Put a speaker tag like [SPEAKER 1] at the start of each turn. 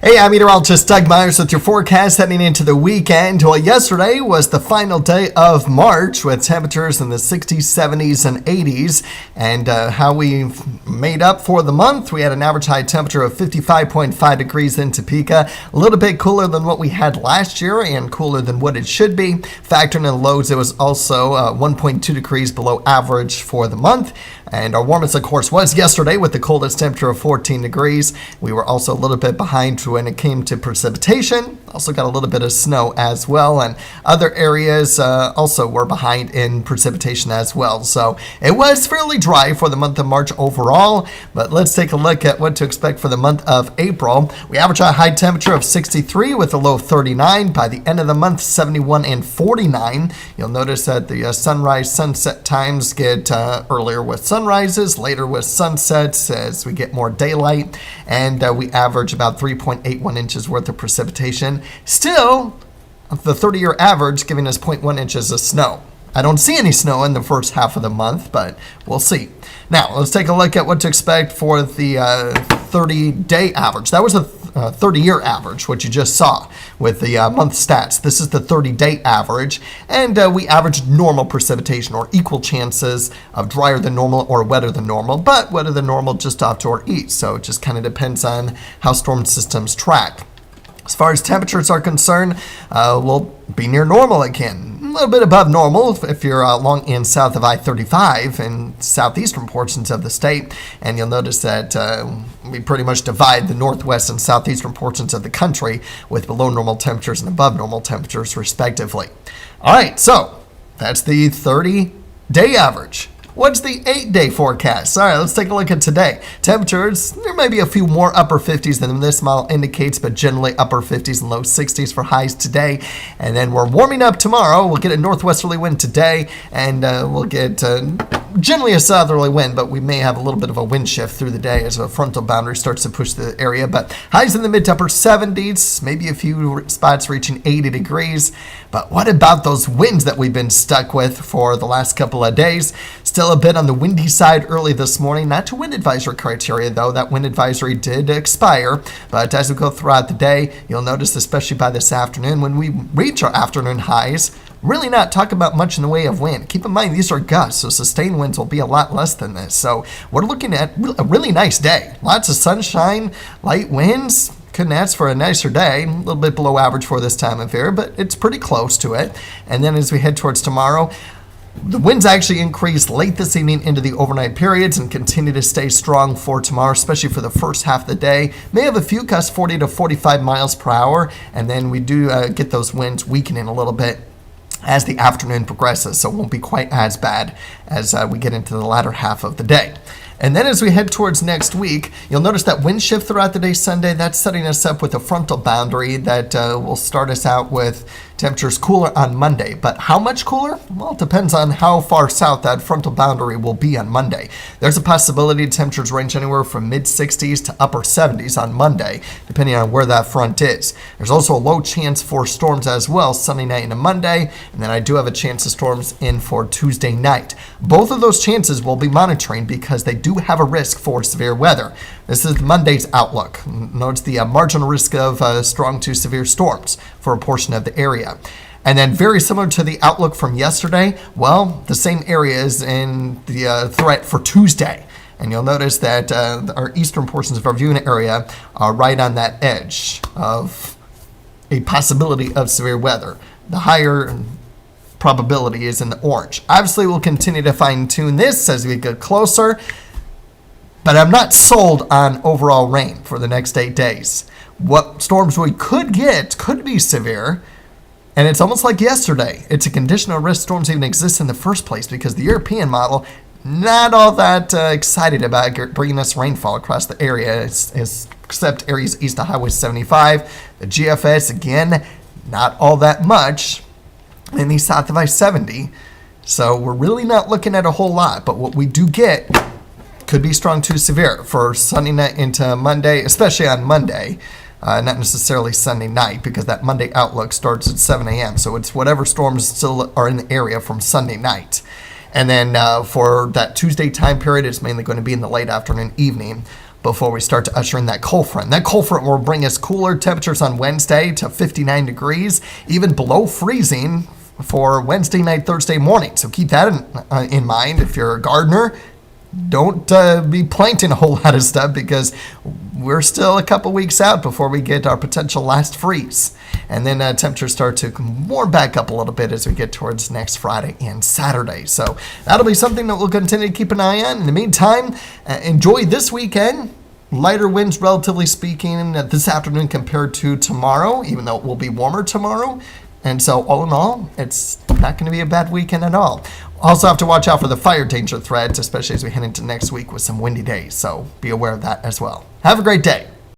[SPEAKER 1] Hey, I'm meteorologist Doug Myers with your forecast heading into the weekend. Well, yesterday was the final day of March with temperatures in the 60s, 70s, and 80s. And how we made up for the month, we had an average high temperature of 55.5 degrees in Topeka, a little bit cooler than what we had last year and cooler than what it should be. Factoring in lows, it was also 1.2 degrees below average for the month. And our warmest, of course, was yesterday with the coldest temperature of 14 degrees. We were also a little bit behind when it came to precipitation. Also got a little bit of snow as well. And other areas also were behind in precipitation as well. So it was fairly dry for the month of March overall. But let's take a look at what to expect for the month of April. We average a high temperature of 63 with a low of 39. By the end of the month, 71 and 49. You'll notice that the sunrise, sunset times get earlier with sunrises, later with sunsets as we get more daylight, and we average about 3.81 inches worth of precipitation. Still, the 30-year average giving us 0.1 inches of snow. I don't see any snow in the first half of the month, but we'll see. Now, let's take a look at what to expect for the 30-day average. That was a 30-year average, what you just saw with the month stats. This is the 30-day average, and we averaged normal precipitation or equal chances of drier than normal or wetter than normal, but wetter than normal just off to our east. So it just kind of depends on how storm systems track. As far as temperatures are concerned, we'll be near normal again. A little bit above normal if you're along and south of I-35 and southeastern portions of the state. And you'll notice that we pretty much divide the northwest and southeastern portions of the country with below normal temperatures and above normal temperatures, respectively. All right, so that's the 30-day average. What's the 8-day forecast? All right, let's take a look at today. Temperatures, there may be a few more upper 50s than this model indicates, but generally upper 50s and low 60s for highs today. And then we're warming up tomorrow. We'll get a northwesterly wind today, and we'll get generally a southerly wind, but we may have a little bit of a wind shift through the day as a frontal boundary starts to push the area. But highs in the mid to upper 70s, maybe a few spots reaching 80 degrees. But what about those winds that we've been stuck with for the last couple of days? Still a bit on the windy side early this morning. Not to wind advisory criteria, though. That wind advisory did expire. But as we go throughout the day, you'll notice, especially by this afternoon, when we reach our afternoon highs, really not talking about much in the way of wind. Keep in mind, these are gusts, so sustained winds will be a lot less than this. So we're looking at a really nice day. Lots of sunshine, light winds. Couldn't ask for a nicer day. A little bit below average for this time of year, but it's pretty close to it. And then as we head towards tomorrow, the winds actually increase late this evening into the overnight periods and continue to stay strong for tomorrow, especially for the first half of the day. May have a few gusts 40 to 45 miles per hour, and then we do get those winds weakening a little bit as the afternoon progresses, so it won't be quite as bad as we get into the latter half of the day. And then as we head towards next week, you'll notice that wind shift throughout the day Sunday. That's setting us up with a frontal boundary that will start us out with temperatures cooler on Monday. But how much cooler? Well, it depends on how far south that frontal boundary will be on Monday. There's a possibility temperatures range anywhere from mid-60s to upper 70s on Monday, depending on where that front is. There's also a low chance for storms as well, Sunday night into Monday, and then I do have a chance of storms in for Tuesday night. Both of those chances we'll be monitoring because they do have a risk for severe weather. This is Monday's outlook. Notice the marginal risk of strong to severe storms for a portion of the area. And then very similar to the outlook from yesterday, well, the same areas in the threat for Tuesday. And you'll notice that our eastern portions of our viewing area are right on that edge of a possibility of severe weather. The higher probability is in the orange. Obviously, we'll continue to fine-tune this as we get closer, but I'm not sold on overall rain for the next 8 days. What storms we could get could be severe, and it's almost like yesterday. It's a conditional risk storms even exist in the first place because the European model, not all that excited about bringing us rainfall across the area, except areas east of Highway 75. The GFS, again, not all that much in the south of I-70. So we're really not looking at a whole lot, but what we do get could be strong to severe for Sunday night into Monday, especially on Monday. Not necessarily Sunday night because that Monday outlook starts at 7 a.m. So it's whatever storms still are in the area from Sunday night. And then for that Tuesday time period, it's mainly going to be in the late afternoon, evening. before we start to usher in that cold front. That cold front will bring us cooler temperatures on Wednesday to 59 degrees, even below freezing for Wednesday night, Thursday morning. So keep that in mind. If you're a gardener, don't be planting a whole lot of stuff because we're still a couple weeks out before we get our potential last freeze. And then temperatures start to warm back up a little bit as we get towards next Friday and Saturday. So that'll be something that we'll continue to keep an eye on. In the meantime, enjoy this weekend. Lighter winds, relatively speaking, this afternoon compared to tomorrow, even though it will be warmer tomorrow. And so all in all, it's not going to be a bad weekend at all. Also have to watch out for the fire danger threats, especially as we head into next week with some windy days. So be aware of that as well. Have a great day.